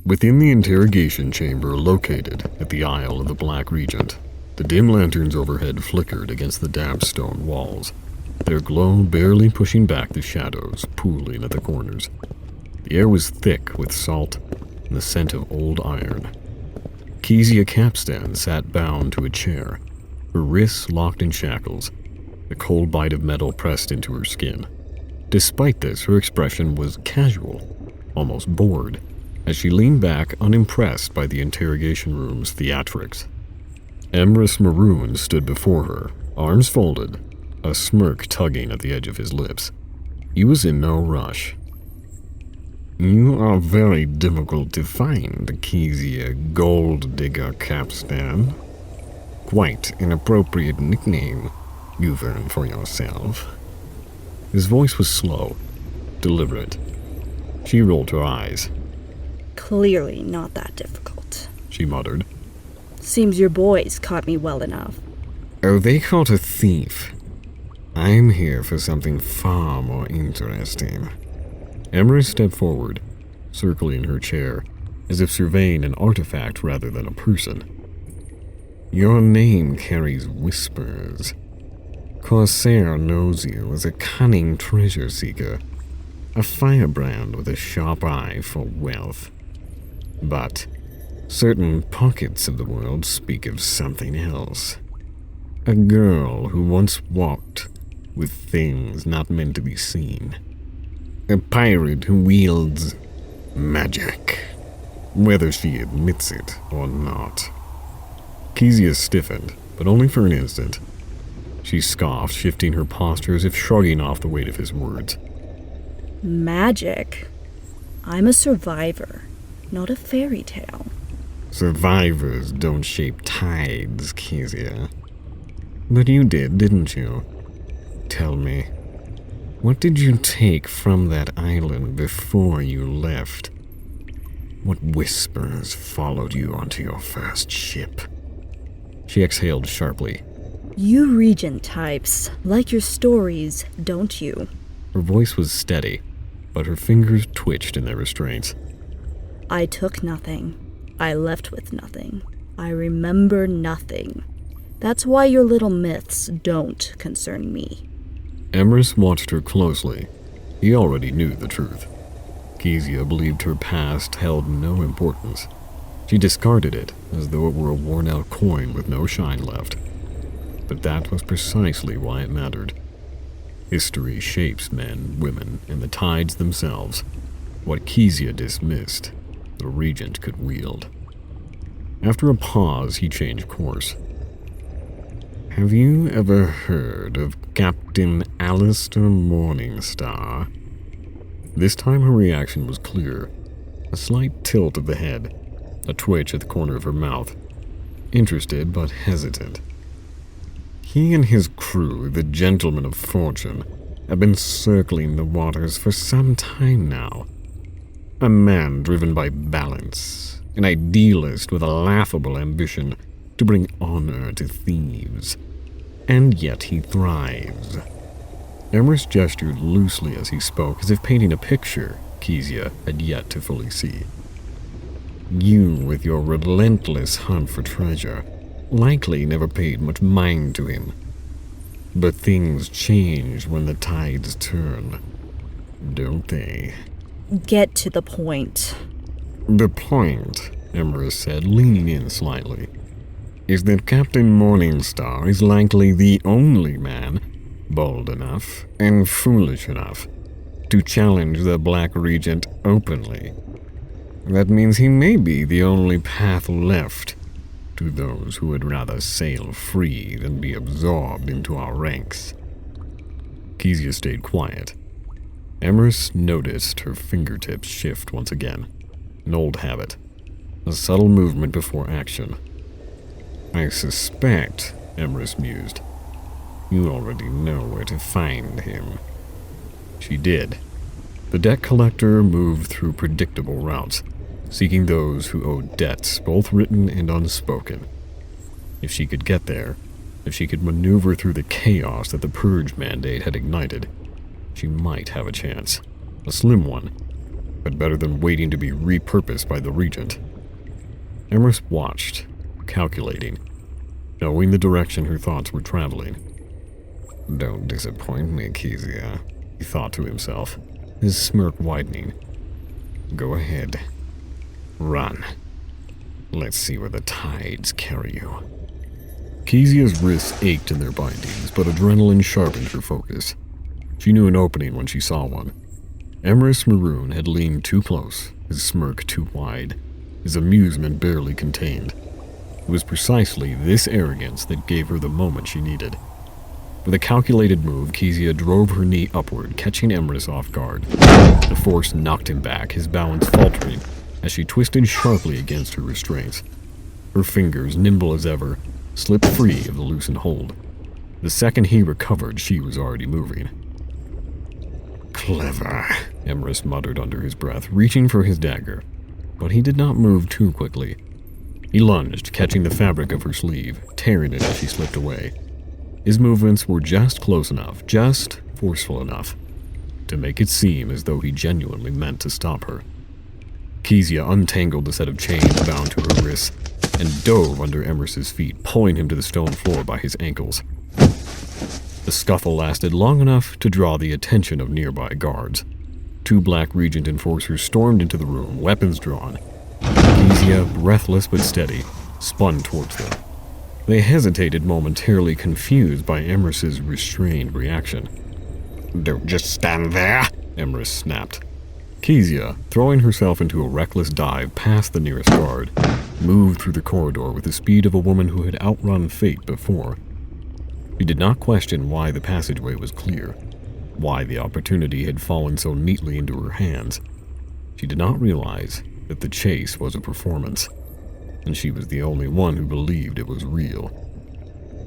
Within the interrogation chamber located at the Isle of the Black Regent, the dim lanterns overhead flickered against the damp stone walls, their glow barely pushing back the shadows pooling at the corners. The air was thick with salt and the scent of old iron. Kezia Kapstan sat bound to a chair, her wrists locked in shackles, the cold bite of metal pressed into her skin. Despite this, her expression was casual, almost bored, as she leaned back unimpressed by the interrogation room's theatrics. Emrys Maroon stood before her, arms folded, a smirk tugging at the edge of his lips. He was in no rush. "You are very difficult to find, Kezia Golddigger Kapstan. Quite an appropriate nickname you've earned for yourself." His voice was slow, deliberate. She rolled her eyes. "Clearly not that difficult," she muttered. "Seems your boys caught me well enough." "Oh, they caught a thief. I'm here for something far more interesting." Emrys stepped forward, circling her chair, as if surveying an artifact rather than a person. "Your name carries whispers. Corsair knows you as a cunning treasure seeker, a firebrand with a sharp eye for wealth. But certain pockets of the world speak of something else. A girl who once walked with things not meant to be seen. A pirate who wields magic, whether she admits it or not." Kezia stiffened, but only for an instant. She scoffed, shifting her posture as if shrugging off the weight of his words. "Magic? I'm a survivor, not a fairy tale." "Survivors don't shape tides, Kezia. But you did, didn't you? Tell me, what did you take from that island before you left? What whispers followed you onto your first ship?" She exhaled sharply. "You Regent types like your stories, don't you?" Her voice was steady, but her fingers twitched in their restraints. "I took nothing. I left with nothing. I remember nothing. That's why your little myths don't concern me." Emrys watched her closely. He already knew the truth. Kezia believed her past held no importance. She discarded it as though it were a worn-out coin with no shine left. But that was precisely why it mattered. History shapes men, women, and the tides themselves. What Kezia dismissed, the Regent could wield. After a pause, he changed course. "Have you ever heard of Captain Alistair Morningstar?" This time her reaction was clear. A slight tilt of the head, a twitch at the corner of her mouth. Interested but hesitant. "He and his crew, the Gentlemen of Fortune, have been circling the waters for some time now. A man driven by balance, an idealist with a laughable ambition to bring honor to thieves. And yet he thrives." Emrys gestured loosely as he spoke, as if painting a picture Kezia had yet to fully see. "You, with your relentless hunt for treasure, likely never paid much mind to him. But things change when the tides turn, don't they?" "Get to the point." "The point," Emrys said, leaning in slightly, "is that Captain Morningstar is likely the only man bold enough and foolish enough to challenge the Black Regent openly. That means he may be the only path left to those who would rather sail free than be absorbed into our ranks." Kezia stayed quiet. Emrys noticed her fingertips shift once again. An old habit. A subtle movement before action. "I suspect," Emrys mused, "you already know where to find him." She did. The debt collector moved through predictable routes, seeking those who owed debts, both written and unspoken. If she could get there, if she could maneuver through the chaos that the Purge mandate had ignited, she might have a chance. A slim one, but better than waiting to be repurposed by the Regent. Emrys watched, calculating, knowing the direction her thoughts were traveling. Don't disappoint me, Kezia, he thought to himself, his smirk widening. Go ahead. Run. Let's see where the tides carry you. Kezia's wrists ached in their bindings, but adrenaline sharpened her focus. She knew an opening when she saw one. Emrys Maroon had leaned too close, his smirk too wide, his amusement barely contained. It was precisely this arrogance that gave her the moment she needed. With a calculated move, Kezia drove her knee upward, catching Emrys off guard. The force knocked him back, his balance faltering, as she twisted sharply against her restraints. Her fingers, nimble as ever, slipped free of the loosened hold. The second he recovered, she was already moving. Clever, Emrys muttered under his breath, reaching for his dagger. But he did not move too quickly. He lunged, catching the fabric of her sleeve, tearing it as she slipped away. His movements were just close enough, just forceful enough, to make it seem as though he genuinely meant to stop her. Kezia untangled the set of chains bound to her wrists and dove under Emrys's feet, pulling him to the stone floor by his ankles. The scuffle lasted long enough to draw the attention of nearby guards. 2 Black Regent enforcers stormed into the room, weapons drawn. Kezia, breathless but steady, spun towards them. They hesitated momentarily, confused by Emrys's restrained reaction. Don't just stand there, Emrys snapped. Kezia, throwing herself into a reckless dive past the nearest guard, moved through the corridor with the speed of a woman who had outrun fate before. She did not question why the passageway was clear, why the opportunity had fallen so neatly into her hands. She did not realize that the chase was a performance, and she was the only one who believed it was real.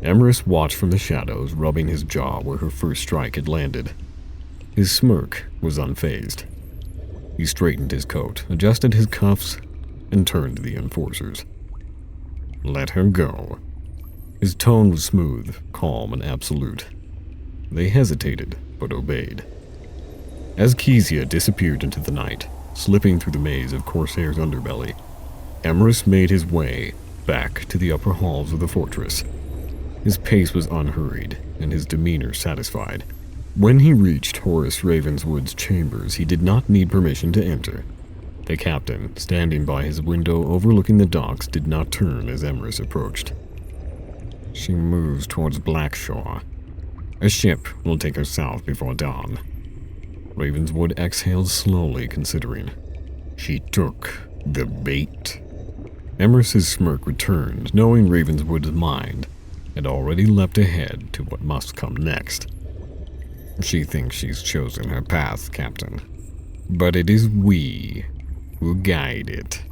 Emrys watched from the shadows, rubbing his jaw where her first strike had landed. His smirk was unfazed. He straightened his coat, adjusted his cuffs, and turned to the enforcers. Let her go. His tone was smooth, calm, and absolute. They hesitated, but obeyed. As Kezia disappeared into the night, slipping through the maze of Corsairs' underbelly, Emrys made his way back to the upper halls of the fortress. His pace was unhurried, and his demeanor satisfied. When he reached Horace Ravenswood's chambers, he did not need permission to enter. The captain, standing by his window overlooking the docks, did not turn as Emrys approached. She moves towards Blackshore. A ship will take her south before dawn. Ravenswood exhaled slowly, considering. She took the bait. Emrys's smirk returned, knowing Ravenswood's mind had already leapt ahead to what must come next. She thinks she's chosen her path, Captain. But it is we who guide it.